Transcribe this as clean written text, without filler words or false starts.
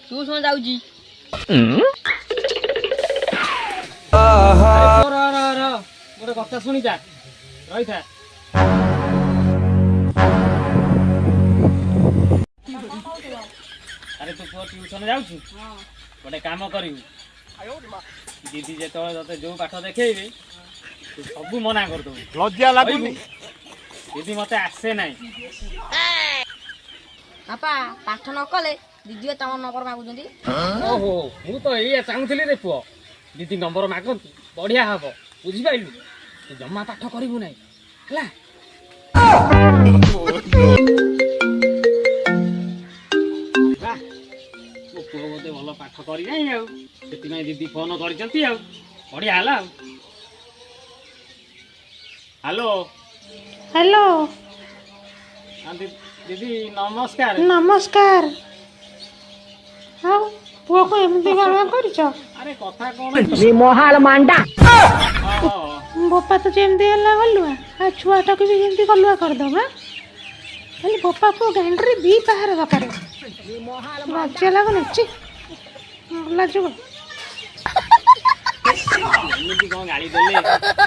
tuition जाऊजी गोटे कथा शुणी जा रही था अरे तू पुओ ट्यूशन जाऊछु गोटे काम करिबु दीदी जेतବେଳେ तते जो पाठ देखेइबे तू सब मना कर दबु लज्जा लागुनी दीदी मते आसे नाही बापा पाठ न कले दीदी तम नंबर मागुचंदी ओहो मु तो एया चाहुथिली रे पुओ दीदी नंबर मागंती बढ़िया हबो बुझि पाइलु तू जम्मा पाठ करिबु नाही हला पुओ बोते भल पाठ करी नाही आउ सेति दीदी फोन करचंती आउ बढ़िया हला हेलो हेलो दीदी नमस्कार नमस्कार हाँ पुओ को एमती गाना करछ अरे कथा कोन मोहाल मांडा बोपा तो जेमती हल्ला गलुआ आ छुआटा को भी जेमती गलुआ कर दो हां खाली बोपा को गांडरी दी बाहर दरकार लज्जा लागुनी छि लाजो गाड़ी देले